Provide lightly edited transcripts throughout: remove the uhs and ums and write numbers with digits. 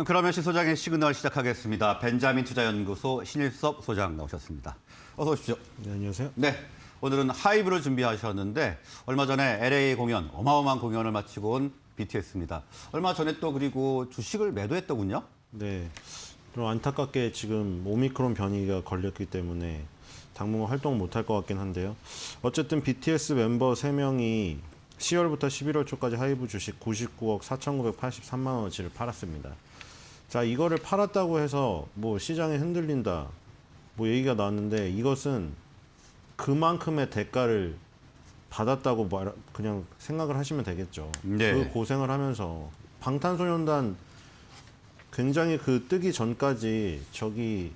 그러면 시 소장의 시그널 시작하겠습니다. 벤자민 투자연구소 신일섭 소장 나오셨습니다. 어서 오십시오. 네, 안녕하세요. 네, 오늘은 하이브를 준비하셨는데 얼마 전에 LA 공연, 어마어마한 공연을 마치고 온 BTS입니다. 얼마 전에 또 그리고 주식을 매도했더군요. 네, 좀 안타깝게 지금 오미크론 변이가 걸렸기 때문에 당분간 활동 못할 것 같긴 한데요. 어쨌든 BTS 멤버 3명이 10월부터 11월 초까지 하이브 주식 99억 4,983만 원어치를 팔았습니다. 자, 이거를 팔았다고 해서 뭐 시장이 흔들린다 뭐 얘기가 나왔는데, 이것은 그만큼의 대가를 받았다고 그냥 생각을 하시면 되겠죠. 네. 그 고생을 하면서 방탄소년단 굉장히 그 뜨기 전까지 저기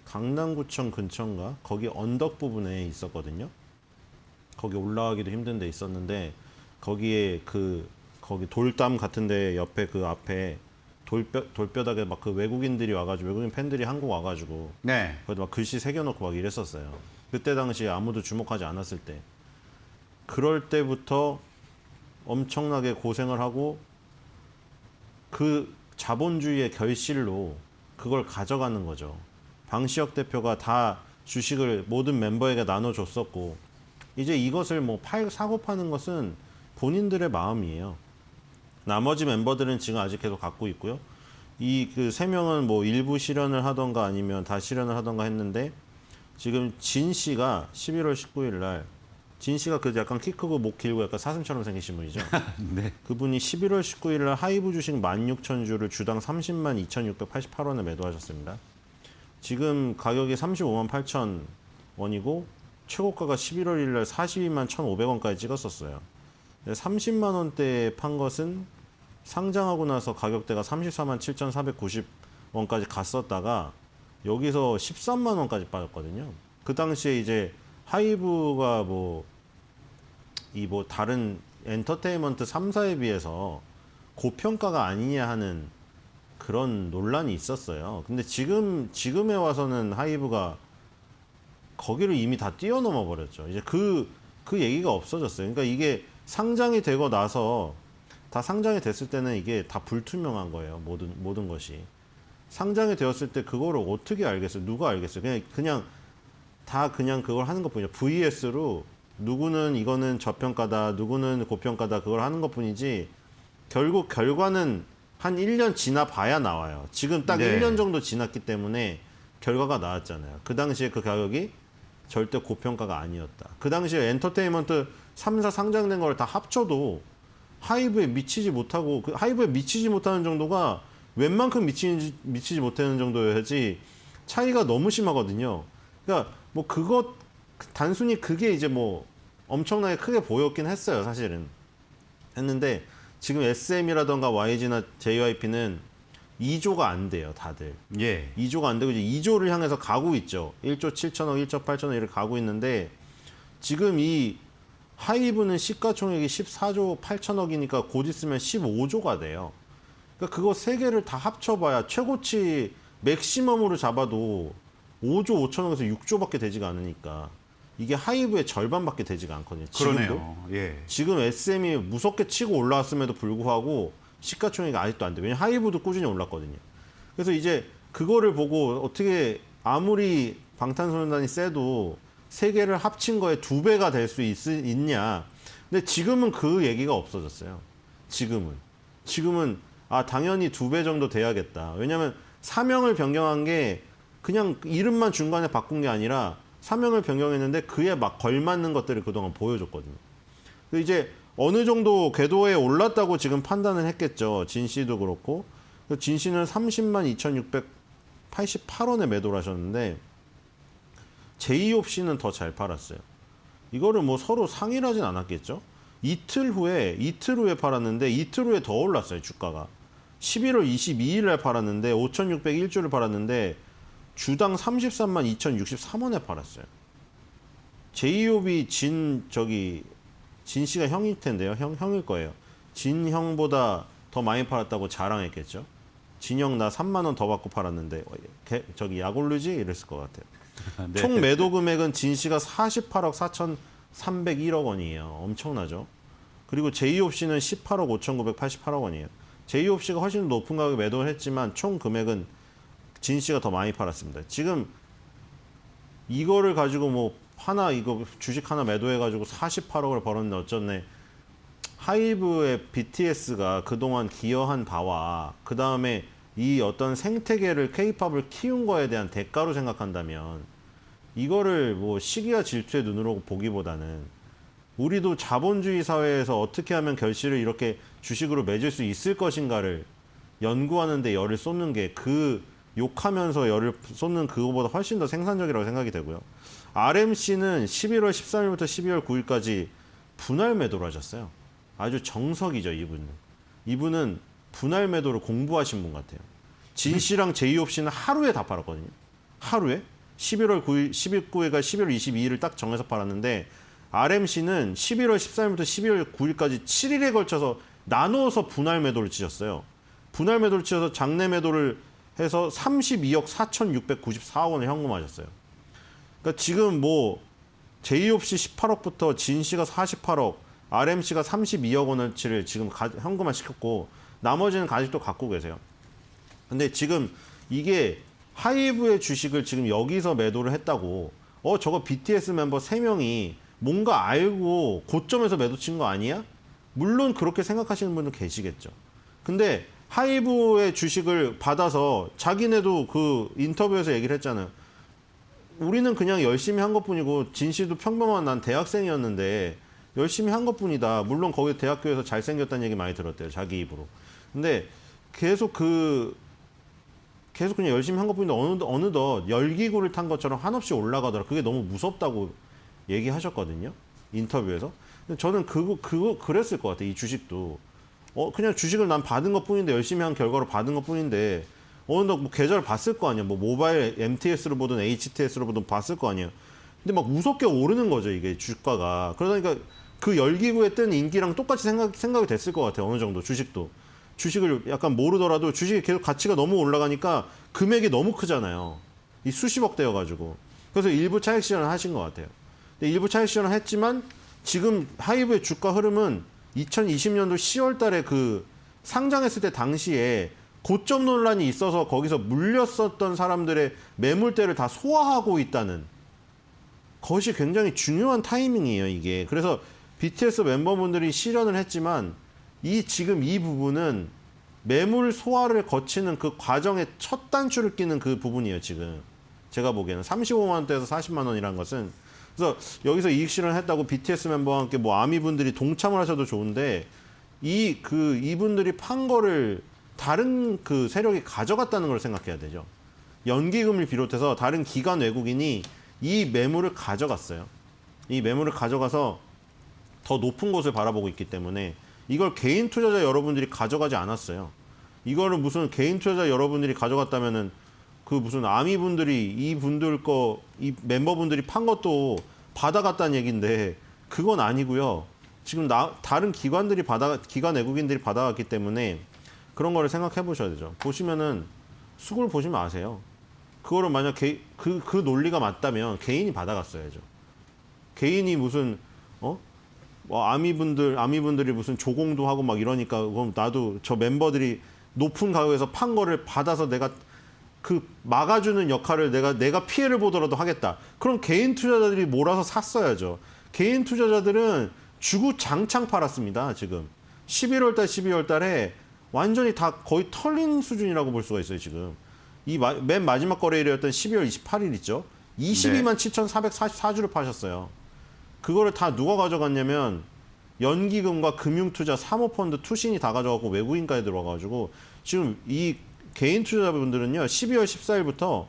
강남구청 근처인가 거기 언덕 부분에 있었거든요. 거기 올라가기도 힘든 데 있었는데, 거기에 거기 돌담 같은 데 옆에 그 앞에 돌뼈닥에 막 그 외국인들이 와가지고, 외국인 팬들이 한국 와가지고 네. 거기다 막 글씨 새겨놓고 막 이랬었어요. 그때 당시에 아무도 주목하지 않았을 때. 그럴 때부터 엄청나게 고생을 하고 그 자본주의의 결실로 그걸 가져가는 거죠. 방시혁 대표가 다 주식을 모든 멤버에게 나눠줬었고, 이제 이것을 뭐 사고 파는 것은 본인들의 마음이에요. 나머지 멤버들은 지금 아직 계속 갖고 있고요. 이 그 3명은 뭐 일부 실현을 하던가 아니면 다 실현을 하던가 했는데, 지금 진 씨가 11월 19일 날, 진 씨가 그 약간 키 크고 목 길고 약간 사슴처럼 생기신 분이죠. 네. 그분이 11월 19일 날 하이브 주식 16,000주를 주당 30만 2,688원에 매도하셨습니다. 지금 가격이 35만 8천 원이고 최고가가 11월 1일 날 42만 1,500원까지 찍었었어요. 30만 원대에 판 것은 상장하고 나서 가격대가 34만 7,490원까지 갔었다가 여기서 13만 원까지 빠졌거든요. 그 당시에 이제 하이브가 뭐 다른 엔터테인먼트 3사에 비해서 고평가가 아니냐 하는 그런 논란이 있었어요. 근데 지금에 와서는 하이브가 거기를 이미 다 뛰어넘어 버렸죠. 이제 그 얘기가 없어졌어요. 그러니까 이게 상장이 되고 나서, 다 상장이 됐을 때는 이게 다 불투명한 거예요. 모든 것이. 상장이 되었을 때 그거를 어떻게 알겠어요? 누가 알겠어요? 그냥 그걸 하는 것뿐이죠. VS로 누구는 이거는 저평가다, 누구는 고평가다, 그걸 하는 것뿐이지 결국 결과는 한 1년 지나봐야 나와요. 지금 딱 네. 1년 정도 지났기 때문에 결과가 나왔잖아요. 그 당시에 그 가격이 절대 고평가가 아니었다. 그 당시에 엔터테인먼트 3사 상장된 걸 다 합쳐도 하이브에 미치지 못하고, 그 하이브에 미치지 못하는 정도가 웬만큼 미치지 못하는 정도여야지 차이가 너무 심하거든요. 그러니까 뭐 단순히 그게 이제 뭐 엄청나게 크게 보였긴 했어요, 사실은. 했는데 지금 SM이라던가 YG나 JYP는 2조가 안 돼요, 다들. 예. 2조가 안 되고 이제 2조를 향해서 가고 있죠. 1조 7천억, 1조 8천억 이렇게 가고 있는데, 지금 이 하이브는 시가총액이 14조 8천억이니까 곧 있으면 15조가 돼요. 그러니까 그거 세 개를 다 합쳐봐야 최고치 맥시멈으로 잡아도 5조 5천억에서 6조밖에 되지가 않으니까 이게 하이브의 절반밖에 되지가 않거든요. 지금도. 그러네요. 예. 지금 SM이 무섭게 치고 올라왔음에도 불구하고 시가총액이 아직도 안 돼. 왜냐면 하이브도 꾸준히 올랐거든요. 그래서 이제 그거를 보고 어떻게 아무리 방탄소년단이 세도 세 개를 합친 거에 2배가 될 수 있냐. 근데 지금은 그 얘기가 없어졌어요. 지금은 당연히 2배 정도 돼야겠다. 왜냐면 사명을 변경한 게 그냥 이름만 중간에 바꾼 게 아니라 사명을 변경했는데 그에 막 걸맞는 것들을 그동안 보여줬거든요. 근데 이제 어느 정도 궤도에 올랐다고 지금 판단을 했겠죠. 진 씨도 그렇고. 진 씨는 30만 2,688원에 매도를 하셨는데, 제이홉 씨는 더 잘 팔았어요. 이거를 뭐 서로 상의를 하진 않았겠죠. 이틀 후에 팔았는데 이틀 후에 더 올랐어요, 주가가. 11월 22일 날 팔았는데 5,601주를 팔았는데 주당 33만 2,063원에 팔았어요. 제이홉이 진 씨가 형일 텐데요. 형일 거예요. 진 형보다 더 많이 팔았다고 자랑했겠죠. 진 형 나 3만 원 더 받고 팔았는데 약올르지? 이랬을 것 같아요. 네. 총 매도 금액은 진 씨가 48억 4,301억 원이에요. 엄청나죠. 그리고 제이홉 씨는 18억 5,988억 원이에요. 제이홉 씨가 훨씬 높은 가격에 매도를 했지만 총 금액은 진 씨가 더 많이 팔았습니다. 지금 이거를 가지고 뭐 하나 이거 주식 하나 매도해가지고 48억을 벌었는데 어쩌네. 하이브의 BTS가 그동안 기여한 바와 그 다음에 이 어떤 생태계를 K-팝을 키운 거에 대한 대가로 생각한다면 이거를 뭐 시기와 질투의 눈으로 보기보다는 우리도 자본주의 사회에서 어떻게 하면 결실을 이렇게 주식으로 맺을 수 있을 것인가를 연구하는 데 열을 쏟는 게 그 욕하면서 열을 쏟는 그거보다 훨씬 더 생산적이라고 생각이 되고요. RMC는 11월 13일부터 12월 9일까지 분할 매도를 하셨어요. 아주 정석이죠, 이분은. 이분은 분할 매도를 공부하신 분 같아요. 진 씨랑 제이홉 씨는 하루에 다 팔았거든요. 하루에. 11월 9일, 19일과 11월 22일을 딱 정해서 팔았는데 RMC는 11월 13일부터 12월 9일까지 7일에 걸쳐서 나누어서 분할 매도를 치셨어요. 분할 매도를 치셔서 장내 매도를 해서 32억 4,694억 원을 현금화하셨어요. 그러니까 지금 뭐 제이홉 씨 18억부터 진 씨가 48억, RMC가 32억 원어치를 지금 현금화 시켰고 나머지는 아직도 갖고 계세요. 근데 지금 이게 하이브의 주식을 지금 여기서 매도를 했다고 저거 BTS 멤버 3명이 뭔가 알고 고점에서 매도 친 거 아니야? 물론 그렇게 생각하시는 분은 계시겠죠. 근데 하이브의 주식을 받아서 자기네도 그 인터뷰에서 얘기를 했잖아요. 우리는 그냥 열심히 한 것뿐이고 진 씨도 평범한 난 대학생이었는데 열심히 한 것뿐이다. 물론 거기 대학교에서 잘생겼다는 얘기 많이 들었대요. 자기 입으로. 근데 계속 그냥 열심히 한 것뿐인데 어느덧 열기구를 탄 것처럼 한없이 올라가더라. 그게 너무 무섭다고 얘기하셨거든요. 인터뷰에서. 근데 저는 그거 그랬을 것 같아요. 이 주식도. 그냥 주식을 난 받은 것 뿐인데 열심히 한 결과로 받은 것 뿐인데 어느덧 뭐 계좌를 봤을 거 아니야. 뭐 모바일 MTS로 보든 HTS로 보든 봤을 거 아니에요. 근데 막 무섭게 오르는 거죠. 이게 주가가. 그러니까 그 열기구에 뜬 인기랑 똑같이 생각이 됐을 것 같아요. 어느 정도 주식도. 주식을 약간 모르더라도 주식이 계속 가치가 너무 올라가니까 금액이 너무 크잖아요. 이 수십억 대여가지고. 그래서 일부 차익 실현을 하신 것 같아요. 근데 일부 차익 실현을 했지만 지금 하이브의 주가 흐름은 2020년도 10월 달에 그 상장했을 때 당시에 고점 논란이 있어서 거기서 물렸었던 사람들의 매물대를 다 소화하고 있다는 것이 굉장히 중요한 타이밍이에요, 이게. 그래서 BTS 멤버분들이 실현을 했지만 지금 이 부분은 매물 소화를 거치는 그 과정의 첫 단추를 끼는 그 부분이에요, 지금. 제가 보기에는 35만 원대에서 40만 원이라는 것은. 그래서 여기서 이익 실현했다고 BTS 멤버와 함께 뭐 아미분들이 동참을 하셔도 좋은데 이분들이 판 거를 다른 그 세력이 가져갔다는 걸 생각해야 되죠. 연기금을 비롯해서 다른 기관 외국인이 이 매물을 가져갔어요. 이 매물을 가져가서 더 높은 곳을 바라보고 있기 때문에 이걸 개인 투자자 여러분들이 가져가지 않았어요. 이거를 무슨 개인 투자자 여러분들이 가져갔다면은 그 무슨 아미분들이 이 멤버분들이 판 것도 받아갔다는 얘기인데 그건 아니고요. 지금 다른 기관 외국인들이 받아갔기 때문에 그런 거를 생각해 보셔야 되죠. 보시면은 수급을 보시면 아세요. 그거를 만약 그 논리가 맞다면 개인이 받아갔어야죠. 개인이 무슨 뭐 아미분들이 무슨 조공도 하고 막 이러니까 그럼 나도 저 멤버들이 높은 가격에서 판 거를 받아서 내가 그 막아주는 역할을 내가 피해를 보더라도 하겠다. 그럼 개인 투자자들이 몰아서 샀어야죠. 개인 투자자들은 주구장창 팔았습니다. 지금 11월 달, 12월 달에 완전히 다 거의 털린 수준이라고 볼 수가 있어요. 지금 맨 마지막 거래일이었던 12월 28일 있죠. 22만 7,444주를 파셨어요. 그거를 다 누가 가져갔냐면 연기금과 금융투자, 사모펀드, 투신이 다 가져가고 외국인까지 들어와가지고 지금 이 개인 투자자분들은요. 12월 14일부터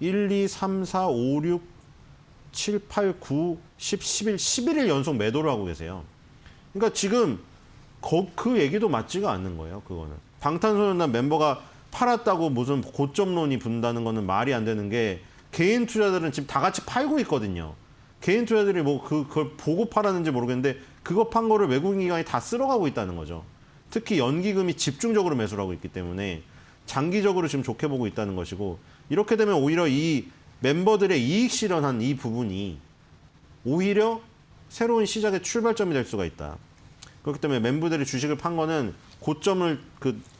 1, 2, 3, 4, 5, 6, 7, 8, 9, 10, 11, 11일 연속 매도를 하고 계세요. 그러니까 지금 그 얘기도 맞지가 않는 거예요. 그거는. 방탄소년단 멤버가 팔았다고 무슨 고점론이 분다는 거는 말이 안 되는 게 개인 투자자들은 지금 다 같이 팔고 있거든요. 개인 투자들이 뭐 그걸 보고 팔았는지 모르겠는데 그거 판 거를 외국인 기관이 다 쓸어가고 있다는 거죠. 특히 연기금이 집중적으로 매수를 하고 있기 때문에 장기적으로 지금 좋게 보고 있다는 것이고 이렇게 되면 오히려 이 멤버들의 이익 실현한 이 부분이 오히려 새로운 시작의 출발점이 될 수가 있다. 그렇기 때문에 멤버들이 주식을 판 거는 고점을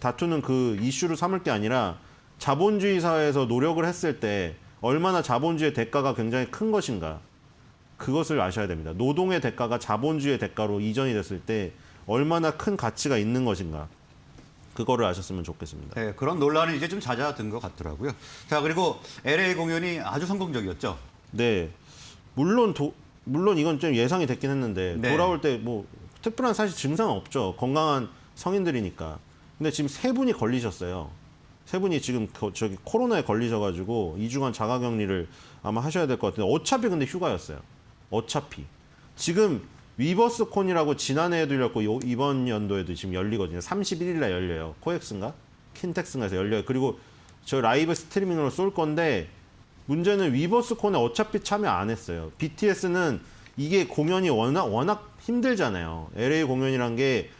다투는 그 이슈로 삼을 게 아니라 자본주의 사회에서 노력을 했을 때 얼마나 자본주의의 대가가 굉장히 큰 것인가. 그것을 아셔야 됩니다. 노동의 대가가 자본주의의 대가로 이전이 됐을 때 얼마나 큰 가치가 있는 것인가. 그거를 아셨으면 좋겠습니다. 네, 그런 논란이 이제 좀 잦아든 것 같더라고요. 자, 그리고 LA 공연이 아주 성공적이었죠. 네. 물론 이건 좀 예상이 됐긴 했는데 네. 돌아올 때 뭐 특별한 사실 증상은 없죠. 건강한 성인들이니까. 근데 지금 3분이 걸리셨어요. 3분이 지금 저기 코로나에 걸리셔가지고 2주간 자가격리를 아마 하셔야 될 것 같은데 어차피 근데 휴가였어요. 어차피. 지금 위버스콘이라고 지난해에도 열렸고 이번 연도에도 지금 열리거든요. 31일 날 열려요. 코엑스인가? 킨텍스인가에서 열려요. 그리고 저 라이브 스트리밍으로 쏠 건데 문제는 위버스콘에 어차피 참여 안 했어요. BTS는 이게 공연이 워낙 힘들잖아요. LA 공연이란 게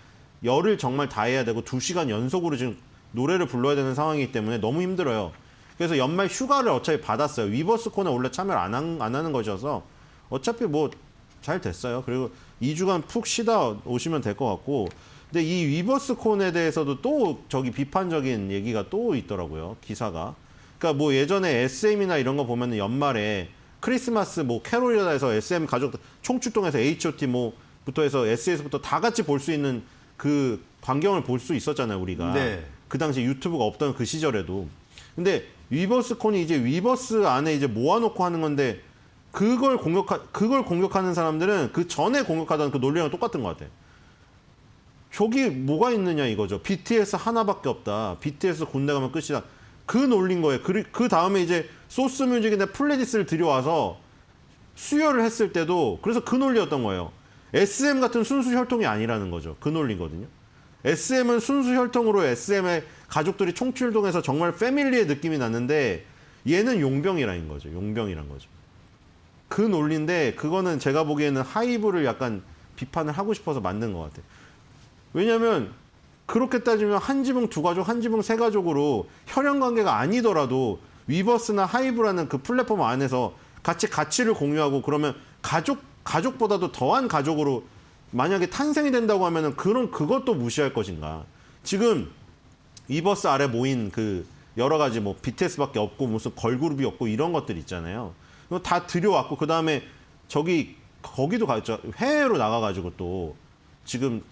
열을 정말 다해야 되고 2시간 연속으로 지금 노래를 불러야 되는 상황이기 때문에 너무 힘들어요. 그래서 연말 휴가를 어차피 받았어요. 위버스콘에 원래 참여를 안 하는 것이어서 어차피 뭐 잘 됐어요. 그리고 2주간 푹 쉬다 오시면 될 것 같고. 근데 이 위버스콘에 대해서도 또 저기 비판적인 얘기가 또 있더라고요. 기사가. 그러니까 뭐 예전에 SM이나 이런 거 보면은 연말에 크리스마스 뭐 캐롤이다 해서 SM 가족 총출동해서 H.O.T 뭐부터 해서 SES부터 다 같이 볼 수 있는 그 광경을 볼 수 있었잖아요, 우리가. 네. 그 당시 유튜브가 없던 그 시절에도. 근데 위버스콘이 이제 위버스 안에 이제 모아놓고 하는 건데 그걸 공격하는 사람들은 그 전에 공격하던 그 논리랑 똑같은 것 같아. 저기 뭐가 있느냐 이거죠. BTS 하나밖에 없다. BTS 군대 가면 끝이다. 그 논리인 거예요. 그 다음에 이제 소스뮤직인데 플레디스를 들여와서 수혈을 했을 때도 그래서 그 논리였던 거예요. SM 같은 순수 혈통이 아니라는 거죠. 그 논리거든요. SM은 순수 혈통으로 SM의 가족들이 총출동해서 정말 패밀리의 느낌이 났는데 얘는 용병이라는 거죠. 용병이란 거죠. 그 논리인데 그거는 제가 보기에는 하이브를 약간 비판을 하고 싶어서 만든 것 같아요. 왜냐하면 그렇게 따지면 한 지붕 두 가족, 한 지붕 세 가족으로 혈연 관계가 아니더라도 위버스나 하이브라는 그 플랫폼 안에서 같이 가치를 공유하고 그러면 가족보다도 더한 가족으로 만약에 탄생이 된다고 하면은 그것도 무시할 것인가. 지금 위버스 아래 모인 그 여러 가지 뭐 BTS밖에 없고 무슨 걸그룹이 없고 이런 것들 있잖아요. 다 들여왔고 그 다음에 거기도 갔죠. 해외로 나가가지고 또 지금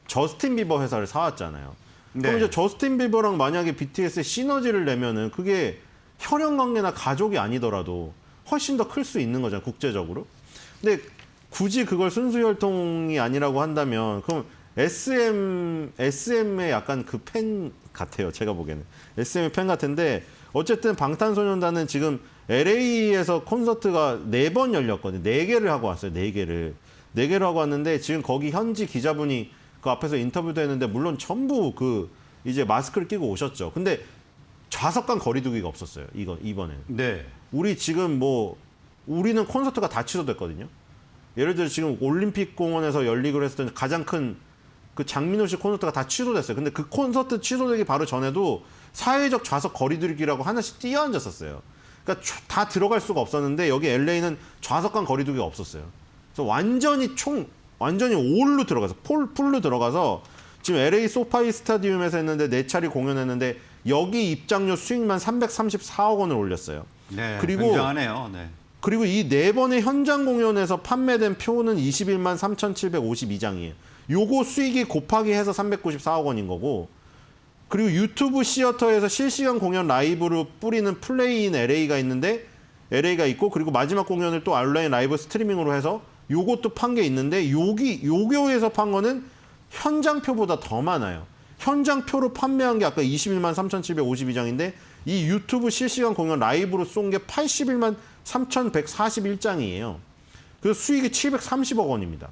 저스틴 비버 회사를 사왔잖아요. 네. 그럼 이제 저스틴 비버랑 만약에 BTS의 시너지를 내면은 그게 혈연 관계나 가족이 아니더라도 훨씬 더 클 수 있는 거잖아요. 국제적으로. 근데 굳이 그걸 순수 혈통이 아니라고 한다면 그럼 SM의 약간 그 팬 같아요. 제가 보기에는. SM의 팬 같은데 어쨌든 방탄소년단은 지금 LA에서 콘서트가 4번 열렸거든요. 4개를 하고 왔어요. 4개를. 4개를 하고 왔는데 지금 거기 현지 기자분이 그 앞에서 인터뷰도 했는데 물론 전부 이제 마스크를 끼고 오셨죠. 근데 좌석 간 거리 두기가 없었어요. 이번에는. 네. 우리는 콘서트가 다 취소됐거든요. 예를 들어 지금 올림픽 공원에서 열리기로 했었던 가장 큰 그 장민호 씨 콘서트가 다 취소됐어요. 근데 그 콘서트 취소되기 바로 전에도 사회적 좌석 거리 두기라고 하나씩 뛰어 앉았었어요. 그러니까 다 들어갈 수가 없었는데 여기 LA는 좌석 간 거리 두기가 없었어요. 그래서 완전히 올로 들어가서 풀로 들어가서 지금 LA 소파이 스타디움에서 했는데 4차례 공연했는데 여기 입장료 수익만 334억 원을 올렸어요. 네. 그리고 굉장하네요. 네. 그리고 이 4번의 현장 공연에서 판매된 표는 21만 3,752장이에요. 요거 수익이 곱하기 해서 394억 원인 거고 그리고 유튜브 시어터에서 실시간 공연 라이브로 뿌리는 플레이인 LA가 있고 그리고 마지막 공연을 또 온라인 라이브 스트리밍으로 해서 요것도 판 게 있는데 요거에서 판 거는 현장표보다 더 많아요. 현장표로 판매한 게 아까 21만 3,752장인데 이 유튜브 실시간 공연 라이브로 쏜 게 81만 3,141장이에요. 그래서 수익이 730억 원입니다.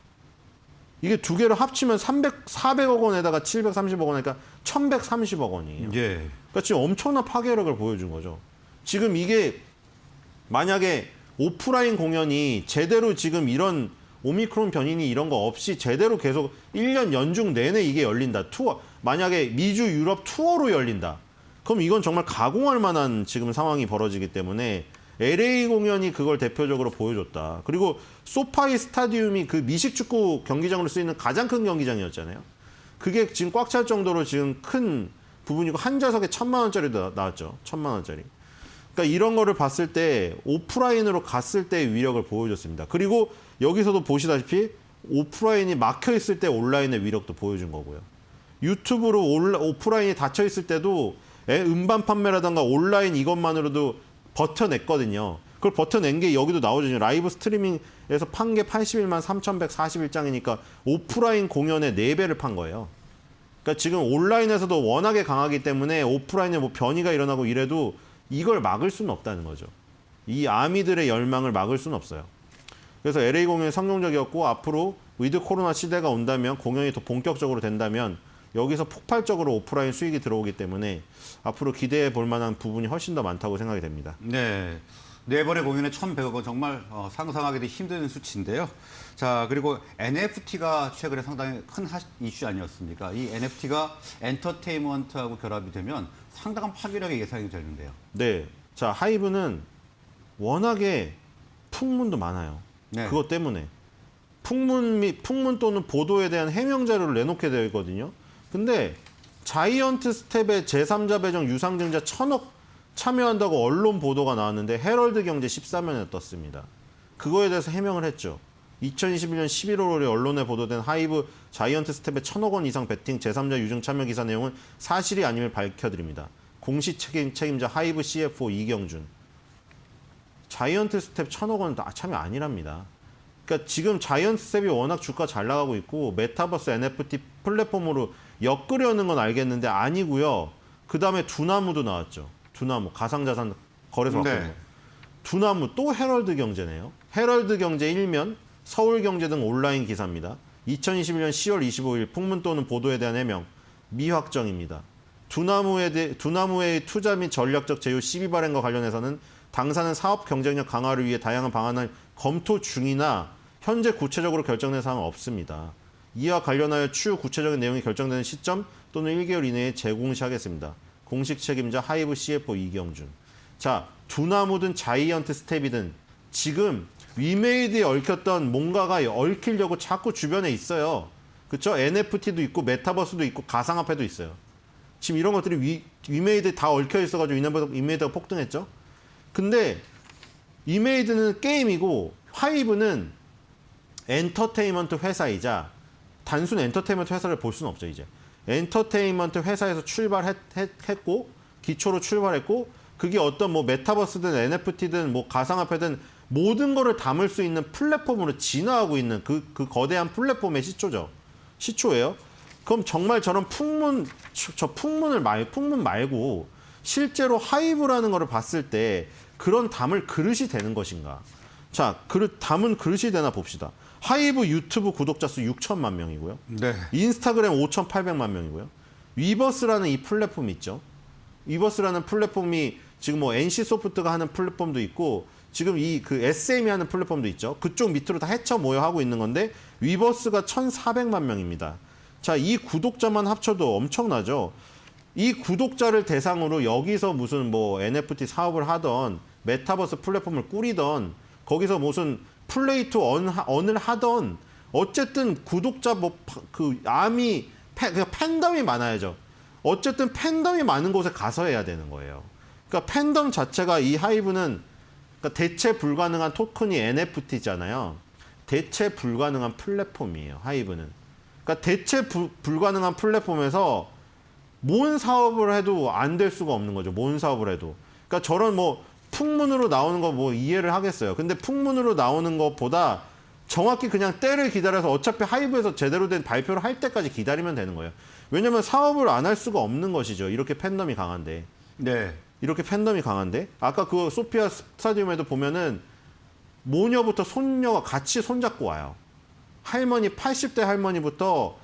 이게 두 개를 합치면 400억 원에다가 730억 원이니까 1,130억 원이에요. 예. 그러니까 지금 엄청난 파괴력을 보여준 거죠. 지금 이게 만약에 오프라인 공연이 제대로 지금 이런 오미크론 변이니 이런 거 없이 제대로 계속 1년 연중 내내 이게 열린다. 만약에 미주 유럽 투어로 열린다. 그럼 이건 정말 가공할 만한 지금 상황이 벌어지기 때문에 LA 공연이 그걸 대표적으로 보여줬다. 그리고 소파이 스타디움이 그 미식축구 경기장으로 쓰이는 가장 큰 경기장이었잖아요. 그게 지금 꽉 찰 정도로 지금 큰 부분이고 한 좌석에 1,000만 원짜리 나왔죠. 1,000만 원짜리. 그러니까 이런 거를 봤을 때 오프라인으로 갔을 때의 위력을 보여줬습니다. 그리고 여기서도 보시다시피 오프라인이 막혀 있을 때 온라인의 위력도 보여준 거고요. 유튜브로 오프라인이 닫혀 있을 때도 음반 판매라든가 온라인 이것만으로도 버텨냈거든요. 그걸 버텨낸 게 여기도 나오죠. 라이브 스트리밍에서 판 게 81만 3,141장이니까 오프라인 공연의 4배를 판 거예요. 그러니까 지금 온라인에서도 워낙에 강하기 때문에 오프라인에 뭐 변이가 일어나고 이래도 이걸 막을 수는 없다는 거죠. 이 아미들의 열망을 막을 수는 없어요. 그래서 LA 공연이 성공적이었고 앞으로 위드 코로나 시대가 온다면 공연이 더 본격적으로 된다면 여기서 폭발적으로 오프라인 수익이 들어오기 때문에 앞으로 기대해 볼 만한 부분이 훨씬 더 많다고 생각이 됩니다. 네. 네 번의 공연에 1,100억 원 정말 상상하기도 힘든 수치인데요. 자, 그리고 NFT가 최근에 상당히 큰 이슈 아니었습니까? 이 NFT가 엔터테인먼트하고 결합이 되면 상당한 파괴력이 예상이 되는데요. 네. 자, 하이브는 워낙에 풍문도 많아요. 네. 그것 때문에. 풍문 또는 보도에 대한 해명 자료를 내놓게 되어 있거든요. 근데 자이언트 스텝의 제3자 배정 유상증자 1,000억 참여한다고 언론 보도가 나왔는데 헤럴드 경제 14면에 떴습니다. 그거에 대해서 해명을 했죠. 2021년 11월에 언론에 보도된 하이브 자이언트 스텝의 1,000억 원 이상 베팅 제3자 유증 참여 기사 내용은 사실이 아님을 밝혀드립니다. 공식 책임자 하이브 CFO 이경준. 자이언트 스텝 1,000억 원 참여 아니랍니다. 그러니까 지금 자이언트 스텝이 워낙 주가 잘 나가고 있고 메타버스 NFT 플랫폼으로 엮으려는 건 알겠는데 아니고요. 그 다음에 두나무도 나왔죠. 두나무 가상자산 거래소 네. 두나무 또 헤럴드 경제네요. 헤럴드 경제 1면 서울경제 등 온라인 기사입니다. 2021년 10월 25일 풍문 또는 보도에 대한 해명 미확정입니다. 두나무의 투자 및 전략적 제휴 시비 발행과 관련해서는 당사는 사업 경쟁력 강화를 위해 다양한 방안을 검토 중이나 현재 구체적으로 결정된 사항은 없습니다. 이와 관련하여 추후 구체적인 내용이 결정되는 시점 또는 1개월 이내에 재공시하겠습니다. 공식 책임자 하이브 CFO 이경준. 자, 두나무든 자이언트 스텝이든 지금 위메이드에 얽혔던 뭔가가 얽히려고 자꾸 주변에 있어요. 그렇죠? NFT도 있고 메타버스도 있고 가상화폐도 있어요. 지금 이런 것들이 위메이드에 다 얽혀 있어가지고 위메이드가 폭등했죠. 근데 위메이드는 게임이고 하이브는 엔터테인먼트 회사이자 단순 엔터테인먼트 회사를 볼 수는 없죠. 이제 엔터테인먼트 회사에서 출발했고 기초로 출발했고 그게 어떤 뭐 메타버스든 NFT든 뭐 가상화폐든 모든 거를 담을 수 있는 플랫폼으로 진화하고 있는 그 거대한 플랫폼의 시초예요. 그럼 정말 저런 풍문 말고 실제로 하이브라는 거를 봤을 때 그런 담을 그릇이 되는 것인가? 자, 담은 그릇이 되나 봅시다. 하이브 유튜브 구독자 수 6천만 명이고요. 네. 인스타그램 5,800만 명이고요. 위버스라는 이 플랫폼이 있죠. 위버스라는 플랫폼이 지금 뭐 NC소프트가 하는 플랫폼도 있고 지금 그 SM이 하는 플랫폼도 있죠. 그쪽 밑으로 다 헤쳐 모여 하고 있는 건데 위버스가 1,400만 명입니다. 자, 이 구독자만 합쳐도 엄청나죠. 이 구독자를 대상으로 여기서 무슨 뭐 NFT 사업을 하던 메타버스 플랫폼을 꾸리던 거기서 무슨 플레이 투 언을 하던 어쨌든 구독자 그냥 팬덤이 많아야죠. 어쨌든 팬덤이 많은 곳에 가서 해야 되는 거예요. 그러니까 팬덤 자체가 이 하이브는 그러니까 대체 불가능한 토큰이 NFT잖아요. 대체 불가능한 플랫폼이에요. 하이브는. 그러니까 대체 불가능한 플랫폼에서 뭔 사업을 해도 안 될 수가 없는 거죠. 뭔 사업을 해도. 그러니까 저런 뭐 풍문으로 나오는 거 뭐 이해를 하겠어요. 근데 풍문으로 나오는 것보다 정확히 그냥 때를 기다려서 어차피 하이브에서 제대로 된 발표를 할 때까지 기다리면 되는 거예요. 왜냐면 사업을 안 할 수가 없는 것이죠. 이렇게 팬덤이 강한데. 네. 이렇게 팬덤이 강한데. 아까 그 소피아 스타디움에도 보면은 모녀부터 손녀가 같이 손잡고 와요. 80대 할머니부터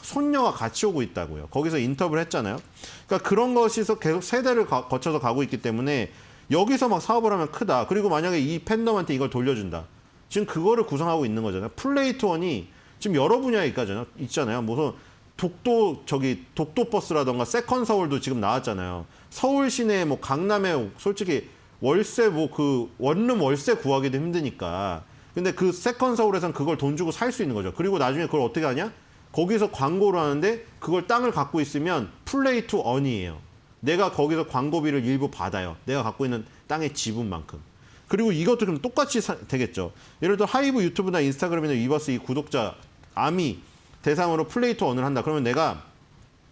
손녀가 같이 오고 있다고요. 거기서 인터뷰를 했잖아요. 그러니까 그런 것에서 계속 세대를 거쳐서 가고 있기 때문에 여기서 막 사업을 하면 크다. 그리고 만약에 이 팬덤한테 이걸 돌려준다. 지금 그거를 구성하고 있는 거잖아요. 플레이 투 원이 지금 여러 분야에 있잖아요. 무슨 독도버스라던가 세컨 서울도 지금 나왔잖아요. 서울 시내 뭐 강남에 솔직히 월세 뭐 그 원룸 월세 구하기도 힘드니까. 근데 그 세컨 서울에선 그걸 돈 주고 살 수 있는 거죠. 그리고 나중에 그걸 어떻게 하냐? 거기서 광고를 하는데 그걸 땅을 갖고 있으면 플레이 투 언이에요. 내가 거기서 광고비를 일부 받아요. 내가 갖고 있는 땅의 지분만큼. 그리고 이것도 그럼 똑같이 되겠죠. 예를 들어 하이브 유튜브나 인스타그램이나 위버스 이 구독자 아미 대상으로 플레이 투 언을 한다. 그러면 내가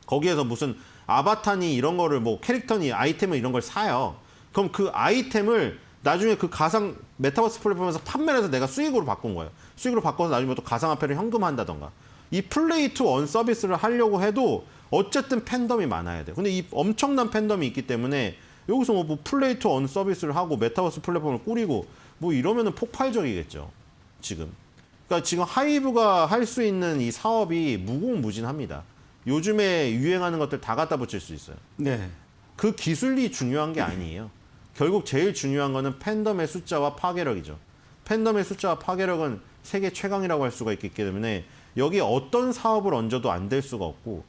거기에서 무슨 아바타니 이런 거를 뭐 캐릭터니 아이템을 이런 걸 사요. 그럼 그 아이템을 나중에 그 가상 메타버스 플랫폼에서 판매를 해서 내가 수익으로 바꾼 거예요. 수익으로 바꿔서 나중에 또 가상화폐를 현금화한다던가. 이 플레이 투 원 서비스를 하려고 해도 어쨌든 팬덤이 많아야 돼요. 근데 이 엄청난 팬덤이 있기 때문에 여기서 뭐 플레이 투 원 서비스를 하고 메타버스 플랫폼을 꾸리고 뭐 이러면은 폭발적이겠죠. 지금. 그러니까 지금 하이브가 할 수 있는 이 사업이 무궁무진합니다. 요즘에 유행하는 것들 다 갖다 붙일 수 있어요. 네. 그 기술이 중요한 게 아니에요. 결국 제일 중요한 거는 팬덤의 숫자와 파괴력이죠. 팬덤의 숫자와 파괴력은 세계 최강이라고 할 수가 있기 때문에 여기에 어떤 사업을 얹어도 안 될 수가 없고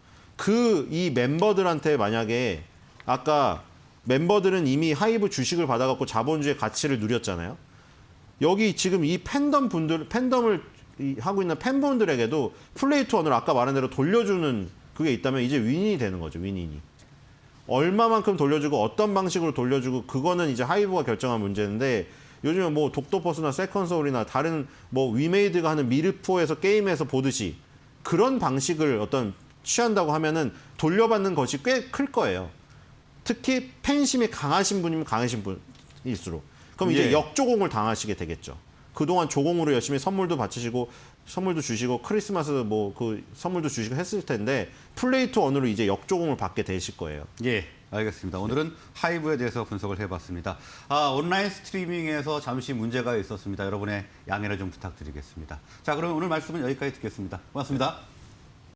이 멤버들한테 만약에 아까 멤버들은 이미 하이브 주식을 받아갖고 자본주의 가치를 누렸잖아요. 여기 지금 이 팬덤을 하고 있는 팬분들에게도 플레이 투 언을 아까 말한 대로 돌려주는 그게 있다면 이제 윈인이 되는 거죠. 윈인이. 얼마만큼 돌려주고 어떤 방식으로 돌려주고 그거는 이제 하이브가 결정한 문제인데 요즘에 뭐 독도버스나 세컨서울이나 다른 뭐 위메이드가 하는 미르포에서 게임에서 보듯이 그런 방식을 어떤 취한다고 하면은 돌려받는 것이 꽤 클 거예요. 특히 팬심이 강하신 분이면 강하신 분일수록. 그럼 이제 예. 역조공을 당하시게 되겠죠. 그동안 조공으로 열심히 선물도 바치시고 선물도 주시고 크리스마스 뭐 그 선물도 주시고 했을 텐데 플레이 투 언으로 이제 역조공을 받게 되실 거예요. 예, 알겠습니다. 오늘은 하이브에 대해서 분석을 해봤습니다. 온라인 스트리밍에서 잠시 문제가 있었습니다. 여러분의 양해를 좀 부탁드리겠습니다. 자, 그럼 오늘 말씀은 여기까지 듣겠습니다. 고맙습니다.